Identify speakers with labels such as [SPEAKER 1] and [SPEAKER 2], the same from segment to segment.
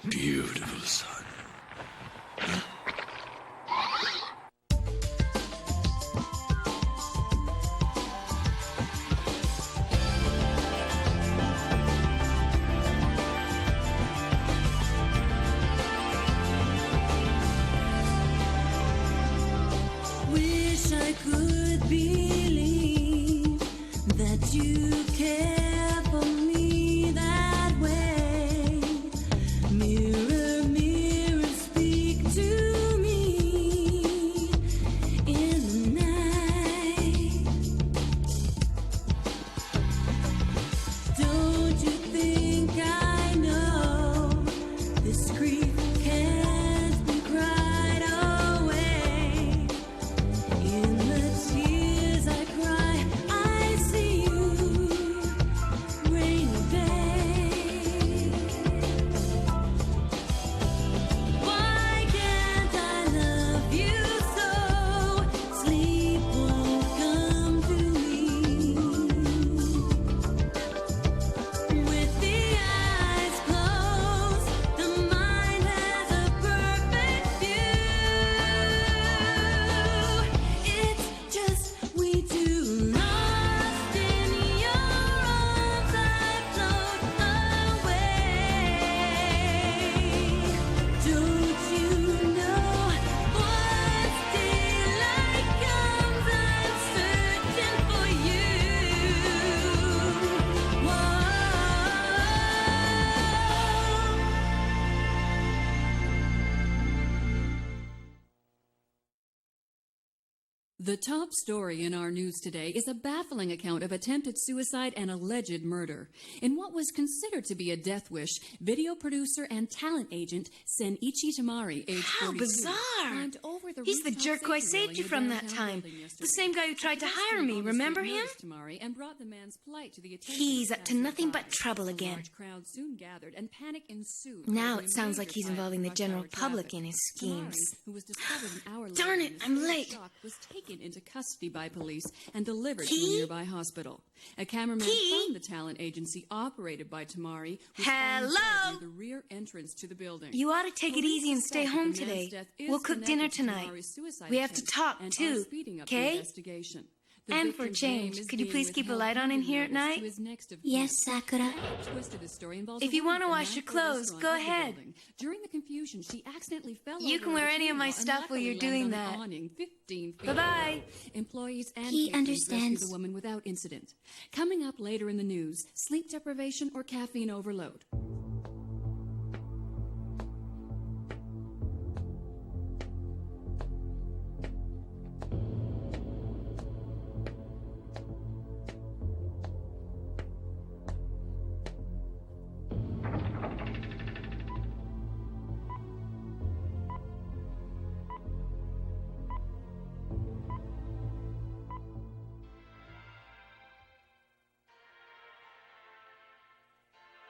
[SPEAKER 1] beautiful son.
[SPEAKER 2] Wish I could believe that you care for me that way. Mirror, mirror, speak to me in the night. Don't you think I know this grief can't be cried away? In the tears I cry, I see you, rainy day. Why can't I love you so? Sleep won't come to me. With the eyes closed, the mind has a perfect view. It's just we two lost in your arms. I float away. Don't you know once daylight comes, I'm searching for you. Whoa.
[SPEAKER 3] The top story in our news today is a baffling account of attempted suicide and alleged murder. In what was considered to be a death wish, video producer and talent agent Senichi Tamari, age
[SPEAKER 4] How
[SPEAKER 3] 42,
[SPEAKER 4] bizarre!
[SPEAKER 3] climbed over the
[SPEAKER 4] He's the
[SPEAKER 3] rooftop
[SPEAKER 4] jerk who I
[SPEAKER 3] safety
[SPEAKER 4] saved you
[SPEAKER 3] railing
[SPEAKER 4] from
[SPEAKER 3] of
[SPEAKER 4] that
[SPEAKER 3] downtown
[SPEAKER 4] time.
[SPEAKER 3] building yesterday.
[SPEAKER 4] The same guy who tried to hire me,
[SPEAKER 3] Pedestrian on the
[SPEAKER 4] remember
[SPEAKER 3] street
[SPEAKER 4] him?
[SPEAKER 3] noticed Tamari and brought the man's plight to the attention
[SPEAKER 4] He's
[SPEAKER 3] of
[SPEAKER 4] up to nothing but
[SPEAKER 3] passersby.
[SPEAKER 4] trouble
[SPEAKER 3] A
[SPEAKER 4] again.
[SPEAKER 3] large crowd soon gathered and panic ensued.
[SPEAKER 4] Now
[SPEAKER 3] over
[SPEAKER 4] it
[SPEAKER 3] a
[SPEAKER 4] sounds like
[SPEAKER 3] major
[SPEAKER 4] he's
[SPEAKER 3] fight
[SPEAKER 4] involving the
[SPEAKER 3] rush
[SPEAKER 4] general
[SPEAKER 3] hour
[SPEAKER 4] public
[SPEAKER 3] traffic.
[SPEAKER 4] in his
[SPEAKER 3] Tamari,
[SPEAKER 4] schemes.
[SPEAKER 3] who was discovered an hour
[SPEAKER 4] Darn
[SPEAKER 3] later
[SPEAKER 4] it,
[SPEAKER 3] in a
[SPEAKER 4] I'm
[SPEAKER 3] state of
[SPEAKER 4] late.
[SPEAKER 3] shock, was taken into custody by police and delivered to
[SPEAKER 4] Key?
[SPEAKER 3] a nearby hospital. A cameraman
[SPEAKER 4] Key?
[SPEAKER 3] from the talent agency operated by Tamari was
[SPEAKER 4] Hello?
[SPEAKER 3] found dead near the rear entrance to the building.
[SPEAKER 4] You ought to take it
[SPEAKER 3] Police
[SPEAKER 4] easy and stay
[SPEAKER 3] suspect that
[SPEAKER 4] home
[SPEAKER 3] the man's
[SPEAKER 4] today.
[SPEAKER 3] death is
[SPEAKER 4] We'll cook
[SPEAKER 3] connected
[SPEAKER 4] dinner
[SPEAKER 3] to
[SPEAKER 4] tonight.
[SPEAKER 3] Tamari's suicide
[SPEAKER 4] We have to
[SPEAKER 3] attempt
[SPEAKER 4] talk,
[SPEAKER 3] and
[SPEAKER 4] too,
[SPEAKER 3] are speeding up the
[SPEAKER 4] 'kay?
[SPEAKER 3] investigation. The
[SPEAKER 4] And for
[SPEAKER 3] victim's
[SPEAKER 4] change,
[SPEAKER 3] name is
[SPEAKER 4] could you
[SPEAKER 3] being
[SPEAKER 4] please keep a
[SPEAKER 3] withheld
[SPEAKER 4] light on in
[SPEAKER 3] pending
[SPEAKER 4] here at
[SPEAKER 3] notice
[SPEAKER 4] night?
[SPEAKER 3] to his next of
[SPEAKER 2] Yes,
[SPEAKER 3] kin.
[SPEAKER 2] Sakura.
[SPEAKER 3] The twist of the story involves
[SPEAKER 4] If
[SPEAKER 3] a
[SPEAKER 4] you
[SPEAKER 3] woman
[SPEAKER 4] wanna
[SPEAKER 3] from
[SPEAKER 4] wash your
[SPEAKER 3] Nashville
[SPEAKER 4] clothes,
[SPEAKER 3] restaurant
[SPEAKER 4] go
[SPEAKER 3] of the
[SPEAKER 4] ahead.
[SPEAKER 3] building. During the confusion, she accidentally fell
[SPEAKER 4] You
[SPEAKER 3] over
[SPEAKER 4] can wear
[SPEAKER 3] on the
[SPEAKER 4] any of my
[SPEAKER 3] table and
[SPEAKER 4] stuff while
[SPEAKER 3] luckily
[SPEAKER 4] you're
[SPEAKER 3] landed
[SPEAKER 4] doing
[SPEAKER 3] on the
[SPEAKER 4] that.
[SPEAKER 3] awning 15 feet
[SPEAKER 4] Bye-bye.
[SPEAKER 3] away. Employees and
[SPEAKER 2] He
[SPEAKER 3] patrons rescued
[SPEAKER 2] understands.
[SPEAKER 3] the woman without incident. Coming up later in the news, sleep deprivation or caffeine overload.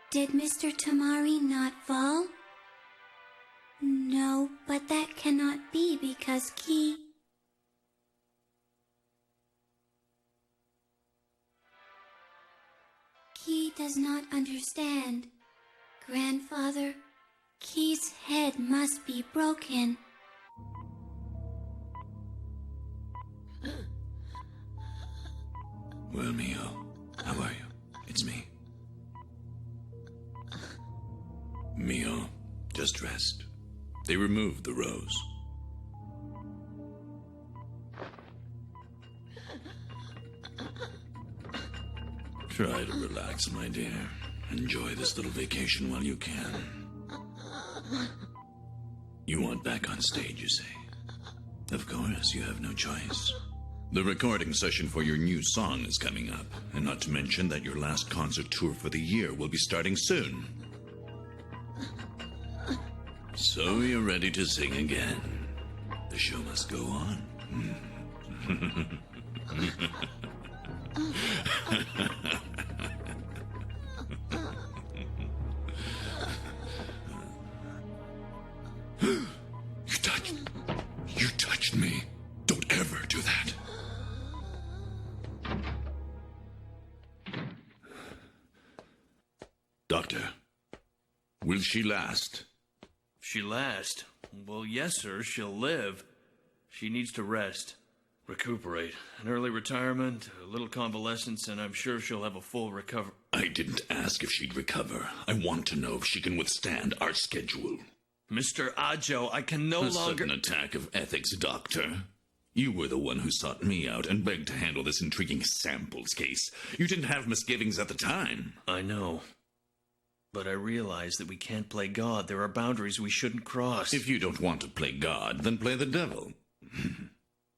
[SPEAKER 2] Did Mr. Tamari not fall? No, but that cannot be because Key does not understand. Grandfather, Key's head must be broken.
[SPEAKER 1] Well, Mio, how are you? It's me. Mio, just rest. They removed the rose. Try to relax, my dear. Enjoy this little vacation while you can. You want back on stage, you say? Of course, you have no choice. The recording session for your new song is coming up, and not to mention that your last concert tour for the year will be starting soon. So you're ready to sing again. The show must go on. You touched me. Don't ever do that. Doctor, will she last?
[SPEAKER 5] She last? Well, yes, sir, she'll live. She needs to rest, recuperate. An early retirement, a little convalescence, and I'm sure she'll have a full recovery.
[SPEAKER 1] I didn't ask if she'd recover. I want to know if she can withstand our schedule.
[SPEAKER 5] Mr. Ajo, I can no
[SPEAKER 1] A
[SPEAKER 5] longer...
[SPEAKER 1] sudden attack of ethics, Doctor. You were the one who sought me out and begged to handle this intriguing samples case. You didn't have misgivings at the time.
[SPEAKER 5] I know. But I realize that we can't play God. There are boundaries we shouldn't cross.
[SPEAKER 1] If you don't want to play God, then play the devil.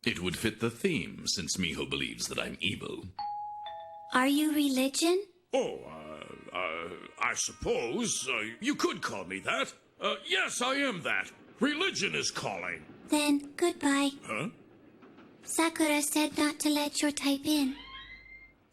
[SPEAKER 1] It would fit the theme, since Miho believes that I'm evil.
[SPEAKER 2] Are you religion?
[SPEAKER 6] Oh, I suppose you could call me that. Yes, I am that. Religion is calling.
[SPEAKER 2] Then, goodbye.
[SPEAKER 6] Huh?
[SPEAKER 2] Sakura said not to let your type in.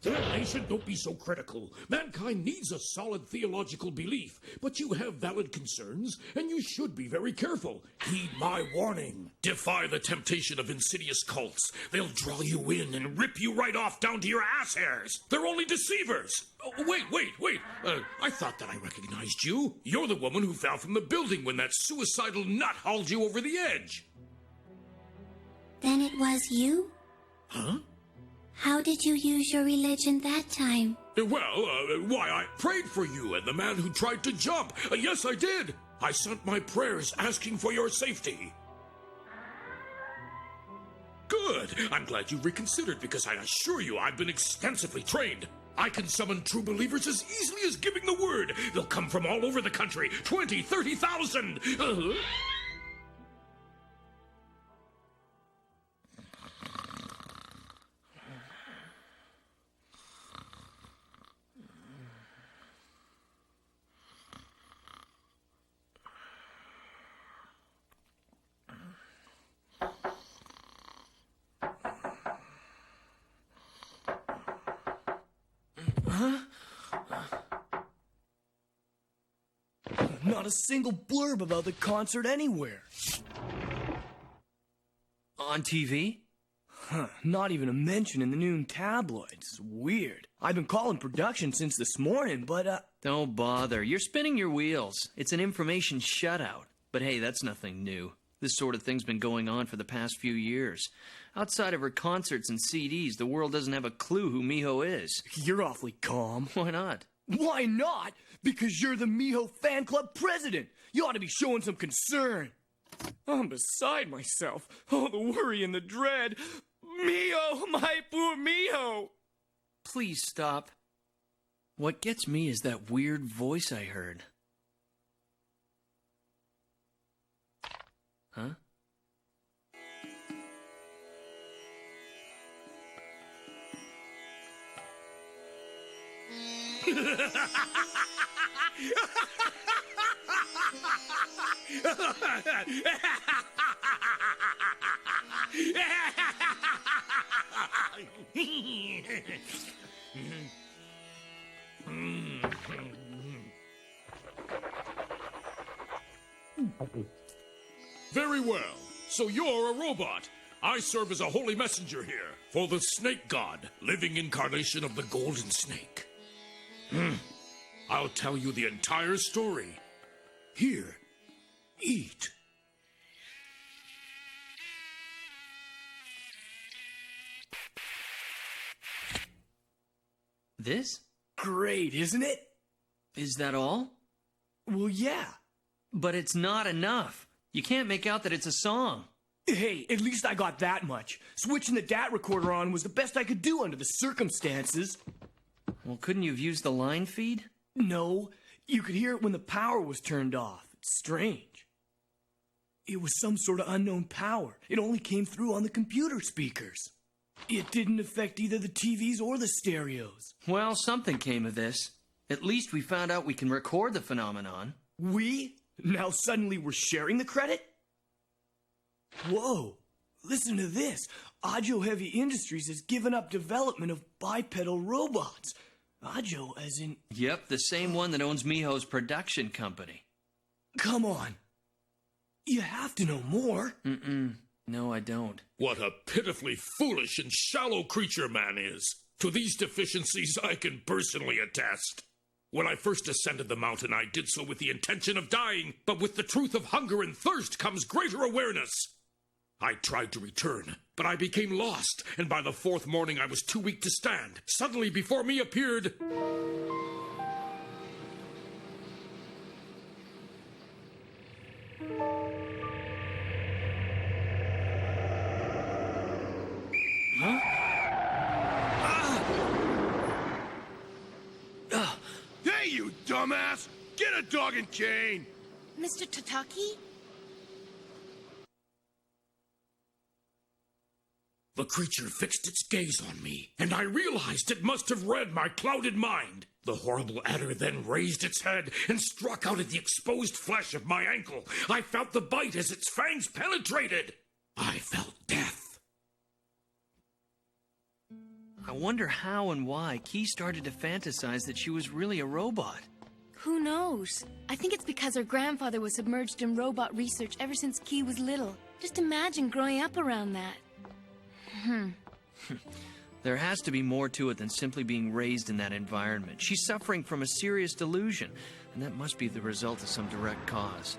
[SPEAKER 6] Nation, don't be so critical. Mankind needs a solid theological belief, but you have valid concerns, and you should be very careful. Heed my warning. Defy the temptation of insidious cults. They'll draw you in and rip you right off down to your ass hairs. They're only deceivers. Oh, wait. I thought that I recognized you. You're the woman who fell from the building when that suicidal nut hauled you over the edge.
[SPEAKER 2] Then it was you?
[SPEAKER 6] Huh?
[SPEAKER 2] How did you use your religion that time?
[SPEAKER 6] Why, I prayed for you and the man who tried to jump. Yes, I did. I sent my prayers asking for your safety. Good. I'm glad you reconsidered because I assure you I've been extensively trained. I can summon true believers as easily as giving the word. They'll come from all over the country. 20, 30,000.
[SPEAKER 7] Not a single blurb about the concert anywhere.
[SPEAKER 5] On TV?
[SPEAKER 7] Not even a mention in the noon tabloids. It's weird. I've been calling production since this morning, but,
[SPEAKER 5] Don't bother. You're spinning your wheels. It's an information shutout. But hey, that's nothing new. This sort of thing's been going on for the past few years. Outside of her concerts and CDs, the world doesn't have a clue who Miho is.
[SPEAKER 7] You're awfully calm.
[SPEAKER 5] Why not?
[SPEAKER 7] Why not? Because you're the Miho fan club president. You ought to be showing some concern. I'm beside myself. All the worry and the dread. Miho, my poor Miho.
[SPEAKER 5] Please stop. What gets me is that weird voice I heard. Huh?
[SPEAKER 6] Very well. So you're a robot. I serve as a holy messenger here for the snake god, living incarnation of the golden snake. I'll tell you the entire story. Here, eat.
[SPEAKER 5] This?
[SPEAKER 7] Great, isn't it?
[SPEAKER 5] Is that all?
[SPEAKER 7] Well, yeah.
[SPEAKER 5] But it's not enough. You can't make out that it's a song.
[SPEAKER 7] Hey, at least I got that much. Switching the DAT recorder on was the best I could do under the circumstances.
[SPEAKER 5] Well, couldn't you have used the line feed?
[SPEAKER 7] No, you could hear it when the power was turned off. It's strange. It was some sort of unknown power. It only came through on the computer speakers. It didn't affect either the TVs or the stereos.
[SPEAKER 5] Well, something came of this. At least we found out we can record the phenomenon.
[SPEAKER 7] We? Now suddenly we're sharing the credit? Whoa, listen to this. Ajo Heavy Industries has given up development of bipedal robots. Ajo as in...
[SPEAKER 5] Yep, the same one that owns Miho's production company.
[SPEAKER 7] Come on. You have to know more.
[SPEAKER 5] No, I don't.
[SPEAKER 6] What a pitifully foolish and shallow creature man is. To these deficiencies I can personally attest. When I first ascended the mountain, I did so with the intention of dying, but with the truth of hunger and thirst comes greater awareness. I tried to return, but I became lost, and by the fourth morning I was too weak to stand. Suddenly before me appeared...
[SPEAKER 8] Hey, you dumbass! Get a dog and cane!
[SPEAKER 4] Mr. Tataki?
[SPEAKER 6] The creature fixed its gaze on me, and I realized it must have read my clouded mind. The horrible adder then raised its head and struck out at the exposed flesh of my ankle. I felt the bite as its fangs penetrated. I felt death.
[SPEAKER 5] I wonder how and why Key started to fantasize that she was really a robot.
[SPEAKER 4] Who knows? I think it's because her grandfather was submerged in robot research ever since Key was little. Just imagine growing up around that.
[SPEAKER 5] There has to be more to it than simply being raised in that environment. She's suffering from a serious delusion, and that must be the result of some direct cause.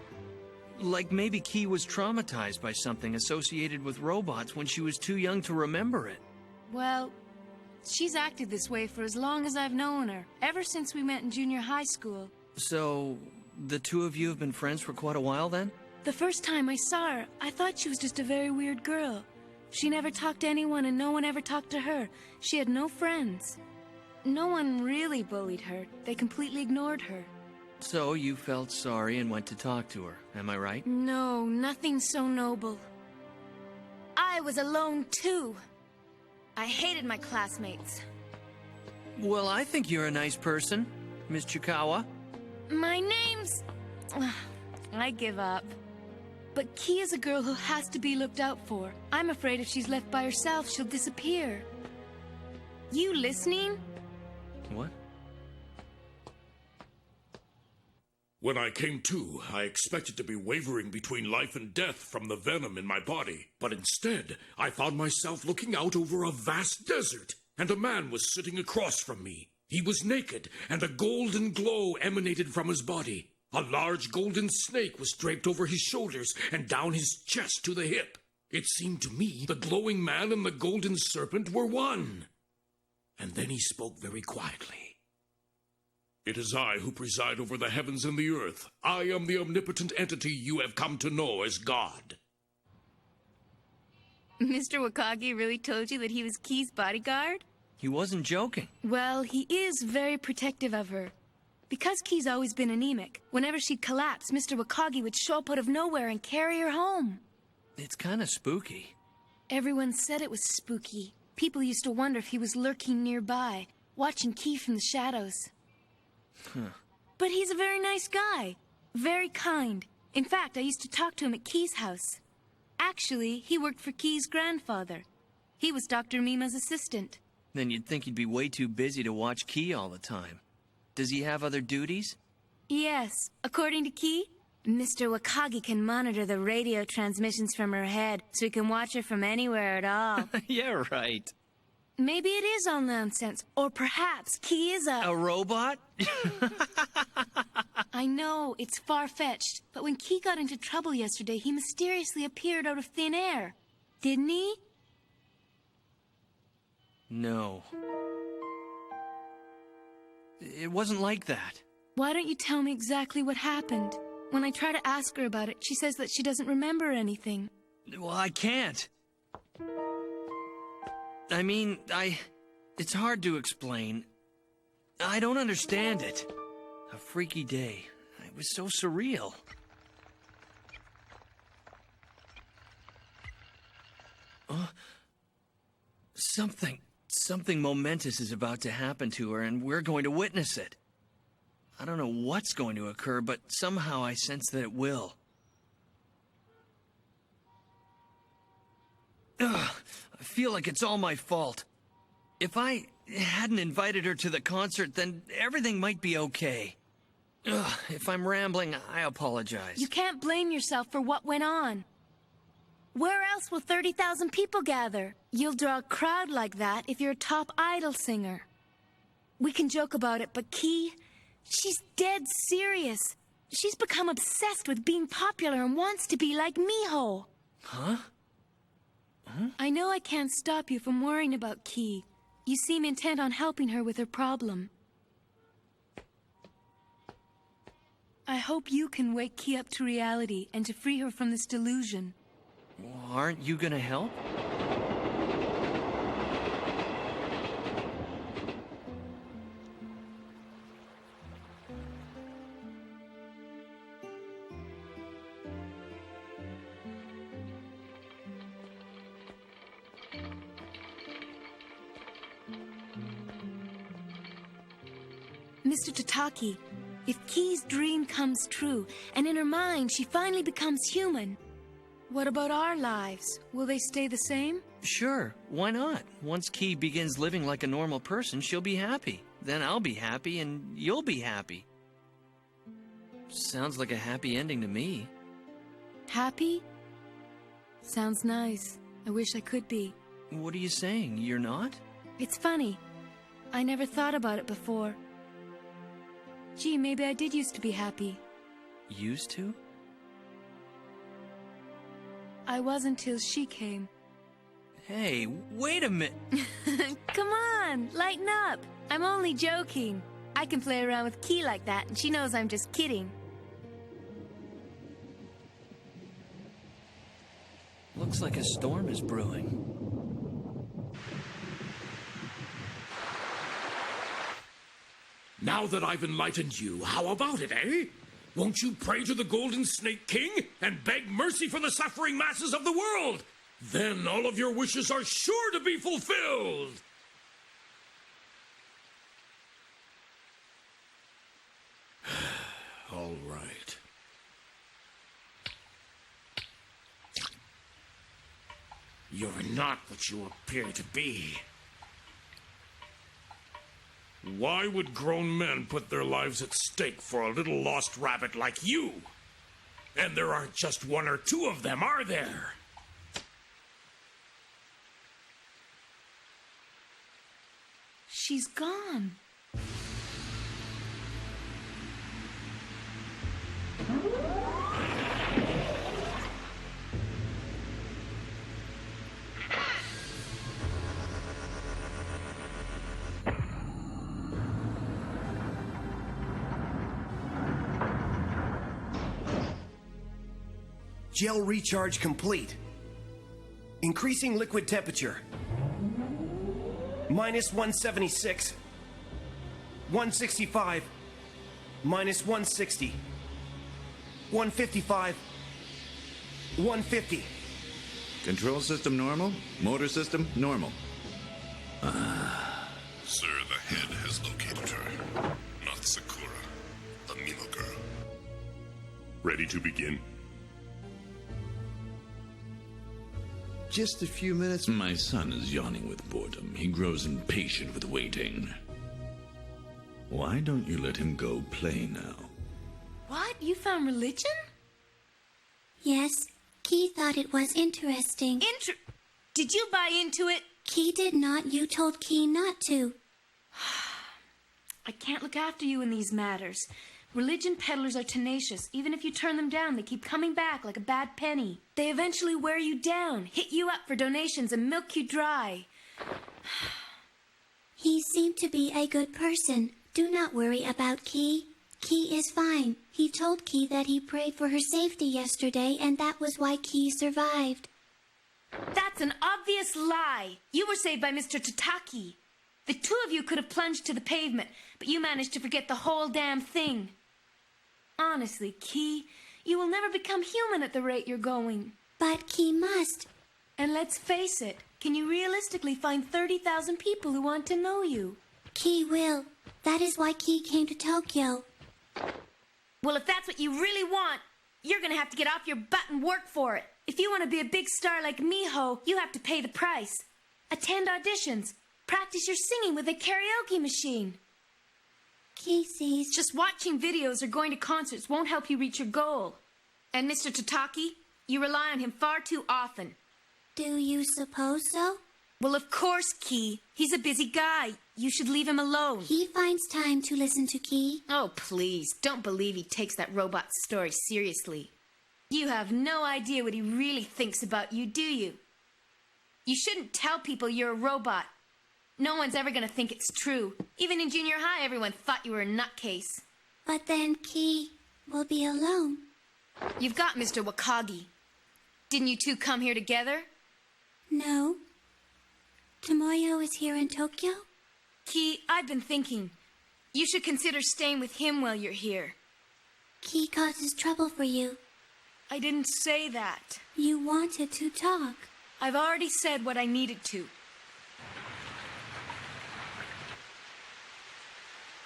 [SPEAKER 5] Like maybe Key was traumatized by something associated with robots when she was too young to remember it.
[SPEAKER 4] Well, she's acted this way for as long as I've known her, ever since we met in junior high school.
[SPEAKER 5] So, the two of you have been friends for quite a while then?
[SPEAKER 4] The first time I saw her, I thought she was just a very weird girl. She never talked to anyone and no one ever talked to her. She had no friends. No one really bullied her. They completely ignored her.
[SPEAKER 5] So you felt sorry and went to talk to her, am I right?
[SPEAKER 4] No, nothing so noble. I was alone too. I hated my classmates.
[SPEAKER 5] Well, I think you're a nice person, Miss Chikawa.
[SPEAKER 4] My name's... I give up. But Key is a girl who has to be looked out for. I'm afraid if she's left by herself, she'll disappear. You listening?
[SPEAKER 5] What?
[SPEAKER 6] When I came to, I expected to be wavering between life and death from the venom in my body. But instead, I found myself looking out over a vast desert, and a man was sitting across from me. He was naked, and a golden glow emanated from his body. A large golden snake was draped over his shoulders and down his chest to the hip. It seemed to me the glowing man and the golden serpent were one. And then he spoke very quietly. It is I who preside over the heavens and the earth. I am the omnipotent entity you have come to know as God.
[SPEAKER 4] Mr. Wakagi really told you that he was Key's bodyguard?
[SPEAKER 5] He wasn't joking.
[SPEAKER 4] Well, he is very protective of her. Because Key's always been anemic, whenever she'd collapse, Mr. Wakagi would show up out of nowhere and carry her home.
[SPEAKER 5] It's kind of spooky.
[SPEAKER 4] Everyone said it was spooky. People used to wonder if he was lurking nearby, watching Key from the shadows. But he's a very nice guy. Very kind. In fact, I used to talk to him at Key's house. Actually, he worked for Key's grandfather. He was Dr. Mima's assistant.
[SPEAKER 5] Then you'd think he'd be way too busy to watch Key all the time. Does he have other duties?
[SPEAKER 4] Yes. According to Key, Mr. Wakagi can monitor the radio transmissions from her head, so he can watch her from anywhere at all.
[SPEAKER 5] Yeah, right.
[SPEAKER 4] Maybe it is all nonsense. Or perhaps Key is
[SPEAKER 5] A robot?
[SPEAKER 4] I know, it's far-fetched, but when Key got into trouble yesterday, he mysteriously appeared out of thin air. Didn't he?
[SPEAKER 5] No. It wasn't like that.
[SPEAKER 4] Why don't you tell me exactly what happened? When I try to ask her about it, she says that she doesn't remember anything.
[SPEAKER 5] Well, I can't. I mean, it's hard to explain. I don't understand it. A freaky day. It was so surreal. Something momentous is about to happen to her, and we're going to witness it. I don't know what's going to occur, but somehow I sense that it will. Ugh, I feel like it's all my fault. If I hadn't invited her to the concert, then everything might be okay. Ugh, if I'm rambling, I apologize.
[SPEAKER 4] You can't blame yourself for what went on. Where else will 30,000 people gather? You'll draw a crowd like that if you're a top idol singer. We can joke about it, but Key, She's dead serious. She's become obsessed with being popular and wants to be like Miho.
[SPEAKER 5] Huh?
[SPEAKER 4] I know I can't stop you from worrying about Key. You seem intent on helping her with her problem. I hope you can wake Key up to reality and to free her from this delusion.
[SPEAKER 5] Well, aren't you gonna help?
[SPEAKER 4] Mr. Tataki, if Key's dream comes true, and in her mind she finally becomes human, what about our lives? Will they stay the same?
[SPEAKER 5] Sure, why not? Once Key begins living like a normal person, she'll be happy. Then I'll be happy and you'll be happy. Sounds like a happy ending to me.
[SPEAKER 4] Happy? Sounds nice. I wish I could be.
[SPEAKER 5] What are you saying? You're not?
[SPEAKER 4] It's funny. I never thought about it before. Gee, maybe I did used to be happy.
[SPEAKER 5] Used to?
[SPEAKER 4] I was until she came.
[SPEAKER 5] Hey, wait a minute.
[SPEAKER 4] Come on, lighten up. I'm only joking. I can play around with Key like that, and she knows I'm just kidding.
[SPEAKER 5] Looks like a storm is brewing.
[SPEAKER 6] Now that I've enlightened you, how about it, eh? Won't you pray to the Golden Snake King and beg mercy for the suffering masses of the world? Then all of your wishes are sure to be fulfilled. All right. You're not what you appear to be. Why would grown men put their lives at stake for a little lost rabbit like you? And there aren't just one or two of them, are there?
[SPEAKER 4] She's gone.
[SPEAKER 9] Gel recharge complete. Increasing liquid temperature. Minus 176. 165. Minus 160. 155. 150.
[SPEAKER 1] Control system normal. Motor system normal.
[SPEAKER 8] Sir, the head has located her. Not Sakura, the Mimo girl. Ready to begin?
[SPEAKER 1] Just a few minutes. My son is yawning with boredom. He grows impatient with waiting. Why don't you let him go play now?
[SPEAKER 4] What? You found religion?
[SPEAKER 2] Yes, Key thought it was interesting.
[SPEAKER 4] Did you buy into it?
[SPEAKER 2] Key did not. You told Key not to.
[SPEAKER 4] I can't look after you in these matters. Religion peddlers are tenacious. Even if you turn them down, they keep coming back like a bad penny. They eventually wear you down, hit you up for donations, and milk you dry.
[SPEAKER 2] He seemed to be a good person. Do not worry about Key. Key is fine. He told Key that he prayed for her safety yesterday, and that was why Key survived.
[SPEAKER 4] That's an obvious lie. You were saved by Mr. Tataki. The two of you could have plunged to the pavement, but you managed to forget the whole damn thing. Honestly, Key, you will never become human at the rate you're going.
[SPEAKER 2] But Key must.
[SPEAKER 4] And let's face it, can you realistically find 30,000 people who want to know you?
[SPEAKER 2] Key will. That is why Key came to Tokyo.
[SPEAKER 4] Well, if that's what you really want, you're gonna have to get off your butt and work for it. If you want to be a big star like Miho, you have to pay the price. Attend auditions. Practice your singing with a karaoke machine.
[SPEAKER 2] Key sees.
[SPEAKER 4] Just watching videos or going to concerts won't help you reach your goal. And Mr. Tataki, you rely on him far too often.
[SPEAKER 2] Do you suppose so?
[SPEAKER 4] Well, of course, Key. He's a busy guy. You should leave him alone.
[SPEAKER 2] He finds time to listen to Key.
[SPEAKER 4] Oh, please. Don't believe he takes that robot story seriously. You have no idea what he really thinks about you, do you? You shouldn't tell people you're a robot. No one's ever gonna think it's true. Even in junior high, everyone thought you were a nutcase.
[SPEAKER 2] But then Key will be alone.
[SPEAKER 4] You've got Mr. Wakagi. Didn't you two come here together?
[SPEAKER 2] No. Tomoyo is here in Tokyo?
[SPEAKER 4] Key, I've been thinking. You should consider staying with him while you're here.
[SPEAKER 2] Key causes trouble for you.
[SPEAKER 4] I didn't say that.
[SPEAKER 2] You wanted to talk.
[SPEAKER 4] I've already said what I needed to.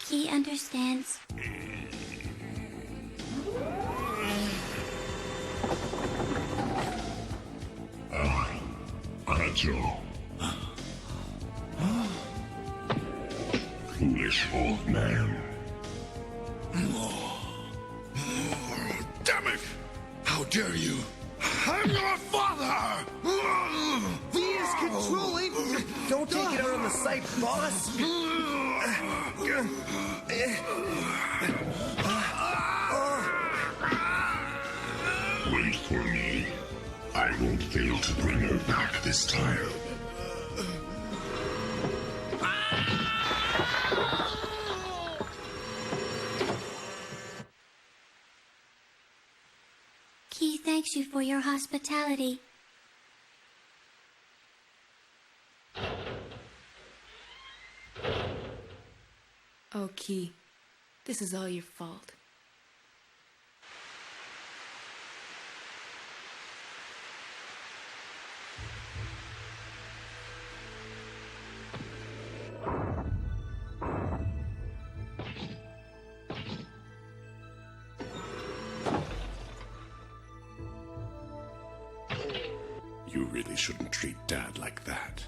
[SPEAKER 2] Key understands.
[SPEAKER 8] Agile. Foolish old man.
[SPEAKER 1] Damn it! How dare you! I'm your father!
[SPEAKER 9] He is controlling! Don't take it out on the site, boss!
[SPEAKER 8] Wait for me. I won't fail to bring her back this time.
[SPEAKER 2] Key thanks you for your hospitality.
[SPEAKER 4] Oh, Key, this is all your fault.
[SPEAKER 8] You really shouldn't treat Dad like that.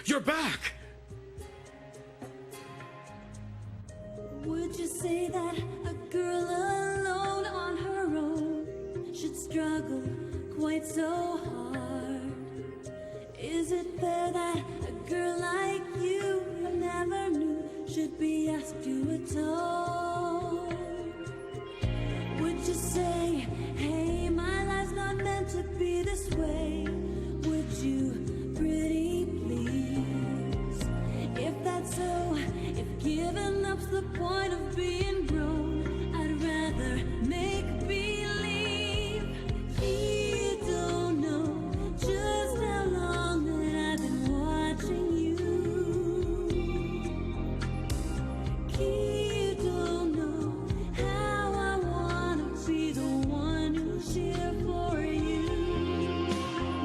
[SPEAKER 6] You're back!
[SPEAKER 3] Would you say that a girl alone on her own should struggle quite so hard? Is it fair that a girl like you who never knew should be asked to atone? Would you say, hey, my life's not meant to be this way? Would you, pretty please? If that's so, if giving up's the point of being grown, I'd rather make believe. You don't know just how long that I've been watching you. You don't know how I wanna be the one who's here for you.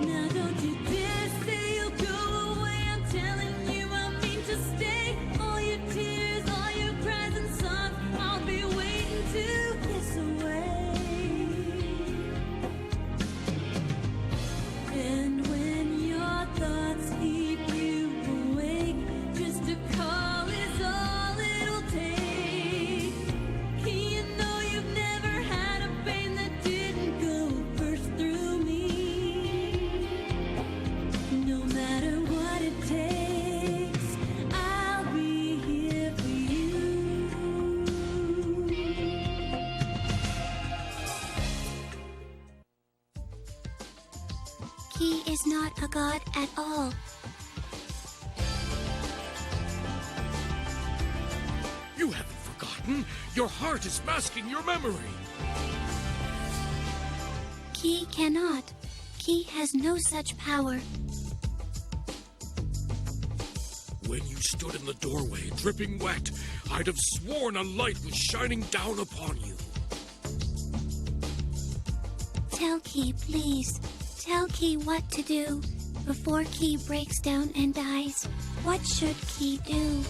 [SPEAKER 3] Now don't you dare say you'll go away. I'm telling you I mean to stay. All your tears, all your cries and sobs, I'll be waiting to kiss away. And when your thoughts keep you awake, just a call is all it'll take. You know you've never had a pain that didn't go first through me. No matter what it takes, I'll be here for you.
[SPEAKER 2] Key is not a god at all.
[SPEAKER 6] You haven't forgotten. Your heart is masking your memory.
[SPEAKER 2] Key cannot. Key has no such power.
[SPEAKER 6] When you stood in the doorway, dripping wet, I'd have sworn a light was shining down upon you.
[SPEAKER 2] Tell Key, please. Tell Key what to do before Key breaks down and dies. What should Key do?